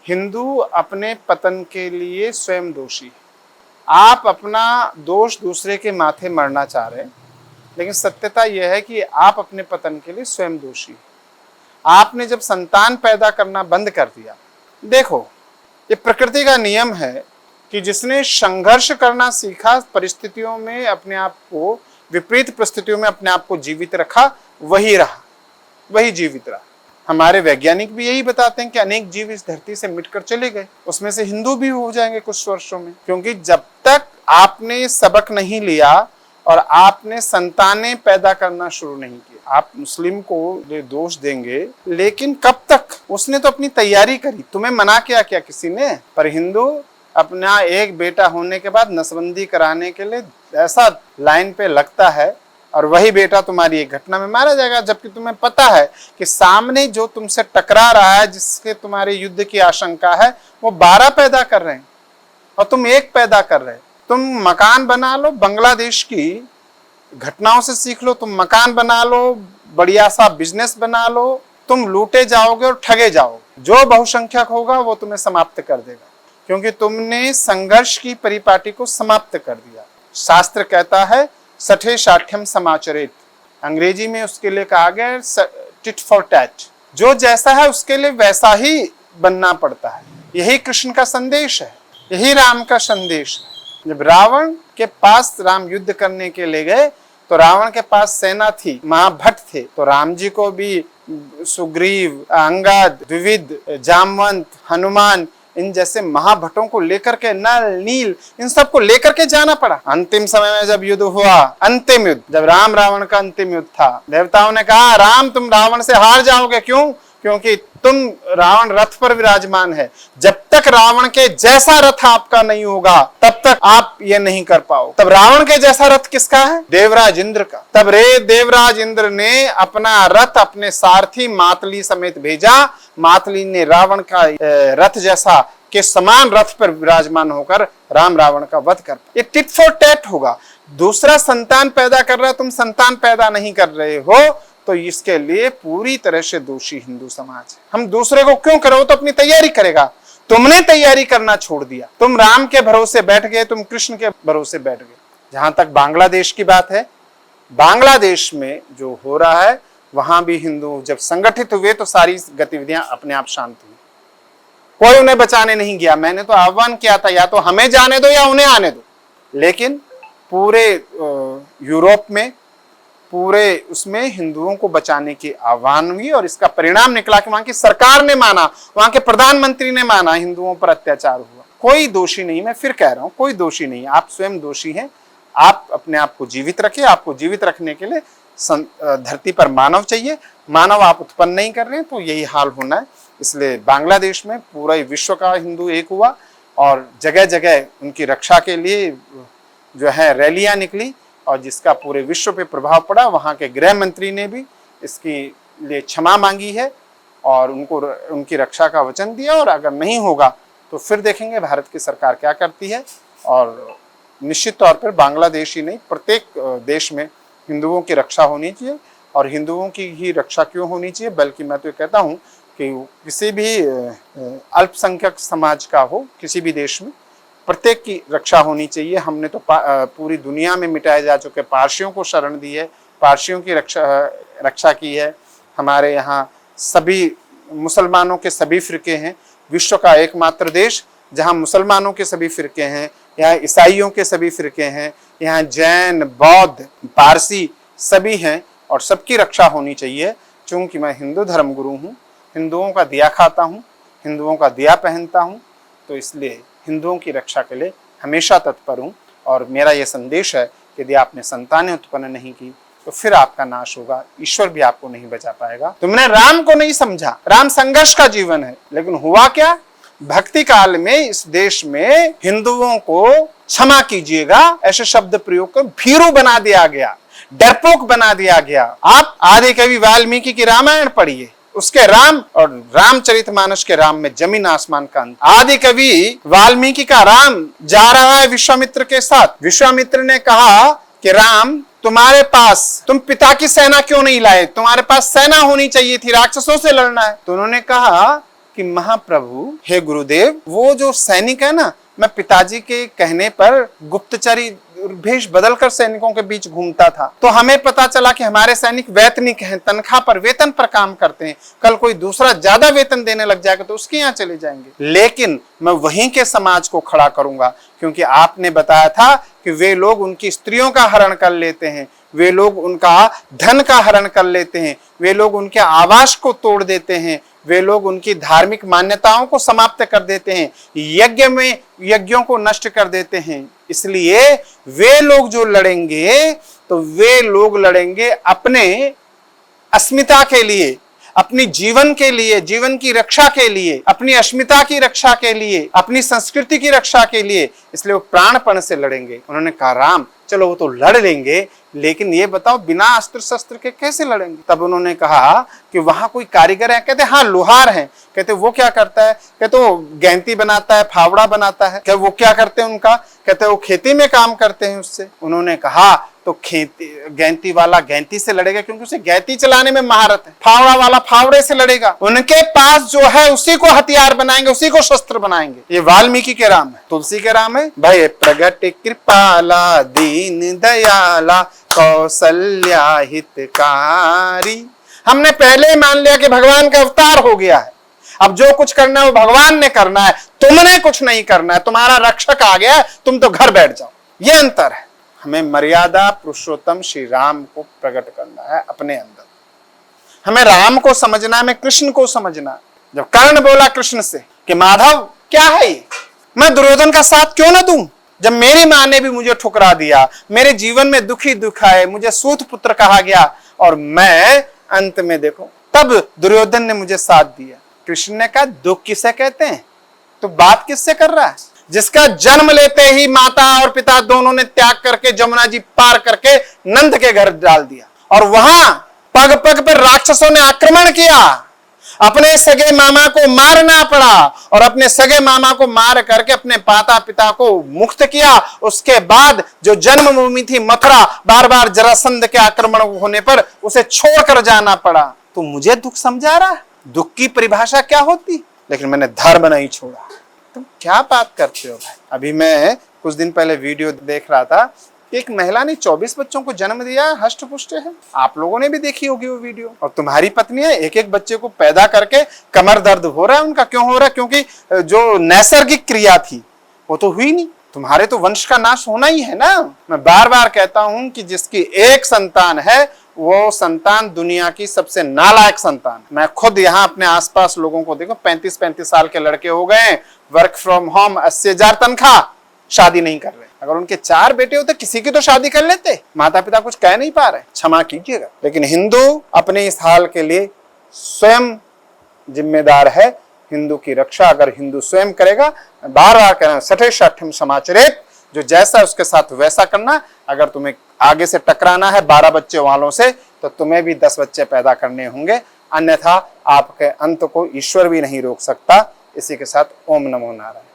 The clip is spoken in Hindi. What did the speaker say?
हिंदू अपने पतन के लिए स्वयं दोषी है। आप अपना दोष दूसरे के माथे मरना चाह रहे हैं, लेकिन सत्यता यह है कि आप अपने पतन के लिए स्वयं दोषी हैं। आपने जब संतान पैदा करना बंद कर दिया, देखो ये प्रकृति का नियम है कि जिसने संघर्ष करना सीखा, परिस्थितियों में अपने आप को, विपरीत परिस्थितियों में अपने आप को जीवित रखा, वही रहा, वही जीवित रहा। हमारे वैज्ञानिक भी यही बताते हैं कि अनेक जीव इस धरती से मिटकर चले गए, उसमें से हिंदू भी हो जाएंगे कुछ वर्षों में, क्योंकि जब तक आपने सबक नहीं लिया और आपने संतानें पैदा करना शुरू नहीं किया। आप मुस्लिम को दोष देंगे, लेकिन कब तक? उसने तो अपनी तैयारी करी, तुम्हें मना किया क्या किसी ने? पर हिंदू अपना एक बेटा होने के बाद नसबंदी कराने के लिए ऐसा लाइन पे लगता है, और वही बेटा तुम्हारी एक घटना में मारा जाएगा, जबकि तुम्हें पता है कि सामने जो तुमसे टकरा रहा है, जिसके तुम्हारे युद्ध की आशंका है, वो 12 पैदा कर रहे हैं और तुम एक पैदा कर रहे हो। तुम मकान बना लो, बांग्लादेश की घटनाओं से सीख लो, तुम मकान बना लो, बढ़िया सा बिजनेस बना लो, तुम लूटे जाओगे और ठगे जाओगे। जो बहुसंख्यक होगा वो तुम्हें समाप्त कर देगा, क्योंकि तुमने संघर्ष की परिपाटी को समाप्त कर दिया। शास्त्र कहता है सठे साठ्यम समाचरित, अंग्रेजी में उसके लिए कहा गया टिट फॉर टैट, जो जैसा है उसके लिए वैसा ही बनना पड़ता है। यही कृष्ण का संदेश है, यही राम का संदेश है। जब रावण के पास राम युद्ध करने के लिए गए तो रावण के पास सेना थी, महाभट्ट थे, तो राम जी को भी सुग्रीव, अंगद, द्विविद, जामवंत, हनुमान, इन जैसे महाभटों को लेकर के, नल, नील, इन सब को लेकर के जाना पड़ा। अंतिम समय में जब युद्ध हुआ, अंतिम युद्ध, जब राम रावण का अंतिम युद्ध था, देवताओं ने कहा राम तुम रावण से हार जाओगे। क्यों? क्योंकि तुम, रावण रथ पर विराजमान है, जब तक रावण के जैसा रथ आपका नहीं होगा तब तक आप ये नहीं कर पाओ। तब रावण के जैसा रथ किसका है? देवराज इंद्र का। तब देवराज इंद्र ने अपना रथ अपने सारथी मातली समेत भेजा। मातली ने रावण का रथ जैसा के समान रथ पर विराजमान होकर राम रावण का वध कर। ये टिट फॉर टैट होगा। दूसरा संतान पैदा कर रहा है, तुम संतान पैदा नहीं कर रहे हो, तो इसके लिए पूरी तरह से दोषी हिंदू समाज है। हम दूसरे को क्यों करो? तो अपनी तैयारी करेगा। तुमने तैयारी करना छोड़ दिया, तुम राम के भरोसे बैठ गए, तुम कृष्ण के भरोसे बैठ गए। जहां तक बांग्लादेश की बात है, बांग्लादेश में जो हो रहा है, वहां भी हिंदू जब संगठित हुए तो सारी गतिविधियां अपने आप शांत हुई, कोई उन्हें बचाने नहीं गया। मैंने तो आह्वान किया था, या तो हमें जाने दो या उन्हें आने दो, लेकिन पूरे यूरोप में, पूरे उसमें हिंदुओं को बचाने की आह्वान हुई, और इसका परिणाम निकला कि वहां की सरकार ने माना, वहां के प्रधानमंत्री ने माना, हिंदुओं पर अत्याचार हुआ। कोई दोषी नहीं, मैं फिर कह रहा हूं, कोई दोषी नहीं, आप स्वयं दोषी हैं। आप अपने आप को जीवित रखिए। आपको जीवित रखने के लिए धरती पर मानव चाहिए, मानव आप उत्पन्न नहीं कर रहे हैं, तो यही हाल होना है। इसलिए बांग्लादेश में पूरा विश्व का हिंदू एक हुआ, और जगह जगह उनकी रक्षा के लिए जो है रैलियां निकली, और जिसका पूरे विश्व पे प्रभाव पड़ा। वहाँ के गृह मंत्री ने भी इसके लिए क्षमा मांगी है और उनको उनकी रक्षा का वचन दिया, और अगर नहीं होगा तो फिर देखेंगे भारत की सरकार क्या करती है। और निश्चित तौर पर बांग्लादेश ही नहीं, प्रत्येक देश में हिंदुओं की रक्षा होनी चाहिए। और हिंदुओं की ही रक्षा क्यों होनी चाहिए, बल्कि मैं तो कहता हूँ कि किसी भी अल्पसंख्यक समाज का हो, किसी भी देश में, प्रत्येक की रक्षा होनी चाहिए। हमने तो पूरी दुनिया में मिटाए जा चुके पारसियों को शरण दी है, पारसियों की रक्षा की है। हमारे यहाँ सभी मुसलमानों के सभी फिरके हैं। विश्व का एकमात्र देश जहाँ मुसलमानों के सभी फिरके हैं, यहाँ ईसाइयों के सभी फिरके हैं, यहाँ जैन, बौद्ध, पारसी सभी हैं, और सबकी रक्षा होनी चाहिए। चूंकि मैं हिंदू धर्म गुरु हूँ, हिंदुओं का दिया खाता हूँ, हिंदुओं का दिया पहनता हूँ, तो इसलिए हिंदुओं की रक्षा के लिए हमेशा तत्पर हूँ। और मेरा ये संदेश है कि यदि आपने संतानें उत्पन्न नहीं की तो फिर आपका नाश होगा, ईश्वर भी आपको नहीं बचा पाएगा। तुमने राम को नहीं समझा, राम संघर्ष का जीवन है, लेकिन हुआ क्या? भक्ति काल में इस देश में हिंदुओं को, क्षमा कीजिएगा ऐसे शब्द प्रयोग कर, भीरू बना दिया गया, डरपोक बना दिया गया। आप आदि कवि वाल्मीकि की रामायण पढ़िए, उसके राम और रामचरितमानस के राम में जमीन आसमान का अंतर। आदि कवि वाल्मीकि का राम जा रहा है विश्वामित्र के साथ। विश्वामित्र ने कहा कि राम, तुम्हारे पास, तुम पिता की सेना क्यों नहीं लाए? तुम्हारे पास सेना होनी चाहिए थी, राक्षसों से लड़ना है। तो उन्होंने कहा कि महाप्रभु, हे गुरुदेव, वो जो सैनिक है ना, मैं पिताजी के कहने पर गुप्तचरी भेष बदलकर सैनिकों के बीच घूमता था, तो हमें पता चला कि हमारे सैनिक वैतनिक हैं, तनख्वाह पर, वेतन पर काम करते हैं। कल कोई दूसरा ज्यादा वेतन देने लग जाएगा तो उसके यहाँ चले जाएंगे, लेकिन मैं वहीं के समाज को खड़ा करूंगा, क्योंकि आपने बताया था कि वे लोग उनकी स्त्रियों का हरण कर लेते हैं, वे लोग उनका धन का हरण कर लेते हैं, वे लोग उनके आवास को तोड़ देते हैं, वे लोग उनकी धार्मिक मान्यताओं को समाप्त कर देते हैं, यज्ञों को नष्ट कर देते हैं। इसलिए वे लोग जो लड़ेंगे तो वे लोग लड़ेंगे अपने अस्मिता के लिए, अपनी जीवन के लिए, जीवन की रक्षा के लिए, अपनी अस्मिता की रक्षा के लिए, अपनी संस्कृति की रक्षा के लिए। इसलिए वो प्राणपण से लड़ेंगे। उन्होंने कहा राम चलो वो तो लड़ लेंगे, लेकिन ये बताओ बिना अस्त्र शस्त्र के कैसे लड़ेंगे। तब उन्होंने कहा कि वहां कोई कारीगर है। कहते हाँ लोहार है। कहते वो क्या करता है। कहते वो गैंती बनाता है, फावड़ा बनाता है। कहते वो क्या करते हैं उनका। कहते वो खेती में काम करते हैं उससे। उन्होंने कहा तो खेती गैंती वाला गैंती से लड़ेगा क्योंकि उसे गैंती चलाने में महारत है, फावड़ा वाला फावड़े से लड़ेगा। उनके पास जो है उसी को हथियार बनाएंगे, उसी को शस्त्र बनाएंगे। ये वाल्मीकि के राम है, तुलसी के राम है। भय प्रगट कृपाला दीन दयाला कौशल्या हितकारी। हमने पहले ही मान लिया कि भगवान का अवतार हो गया है, अब जो कुछ करना है वो भगवान ने करना है, तुमने कुछ नहीं करना है, तुम्हारा रक्षक आ गया है, तुम तो घर बैठ जाओ। ये अंतर है। हमें मर्यादा पुरुषोत्तम श्री राम को प्रकट करना है अपने अंदर। हमें राम को समझना है, हमें कृष्ण को समझना है। जब कर्ण बोला कृष्ण से कि माधव क्या है ये, मैं दुर्योधन का साथ क्यों ना दूं, जब मेरी मां ने भी मुझे ठुकरा दिया, मेरे जीवन में दुखी दुख आए, मुझे सूत पुत्र कहा गया और मैं अंत में देखो, तब दुर्योधन ने मुझे साथ दिया। कृष्ण ने कहा दुख किसे कहते हैं, तो बात किससे कर रहा है। जिसका जन्म लेते ही माता और पिता दोनों ने त्याग करके जमुना जी पार करके नंद के घर डाल दिया और वहां पग पग पर राक्षसों ने आक्रमण किया, अपने सगे मामा को मारना पड़ा और अपने सगे मामा को मार करके अपने माता पिता को मुक्त किया। उसके बाद जो जन्मभूमि थी मथुरा, बार बार जरासंध के आक्रमण होने पर उसे छोड़कर जाना पड़ा। तो मुझे दुख समझा रहा है, दुख की परिभाषा क्या होती, लेकिन मैंने धर्म नहीं छोड़ा। तुम क्या बात करते हो भाई। अभी मैं कुछ दिन पहले वीडियो देख रहा था कि एक महिला ने 24 बच्चों को जन्म दिया, हष्ट पुष्ट है। आप लोगों ने भी देखी होगी वो वीडियो। और तुम्हारी पत्नी है, एक एक बच्चे को पैदा करके कमर दर्द हो रहा है उनका। क्यों हो रहा है, क्योंकि जो नैसर्गिक क्रिया थी वो तो हुई नहीं। तुम्हारे तो वंश का नाश होना ही है ना। मैं बार बार कहता हूं कि जिसकी एक संतान है वो संतान दुनिया की सबसे नालायक संतान। मैं खुद यहाँ अपने आसपास लोगों को देखो, 35-35 साल के लड़के हो गए, वर्क फ्रॉम होम, 80,000 तनख्वाह, शादी नहीं कर रहे। अगर उनके 4 बेटे होते किसी की तो शादी कर लेते। माता पिता कुछ कह नहीं पा रहे, क्षमा कीजिएगा। लेकिन हिंदू अपने इस हाल के लिए स्वयं जिम्मेदार है। हिंदू की रक्षा अगर हिंदू स्वयं करेगा, बार बार कहना सठे षठम समाचरित, जो जैसा उसके साथ वैसा करना। अगर तुम्हें आगे से टकराना है 12 बच्चे वालों से, तो तुम्हें भी 10 बच्चे पैदा करने होंगे, अन्यथा आपके अंत को ईश्वर भी नहीं रोक सकता। इसी के साथ ओम नमो नारायण।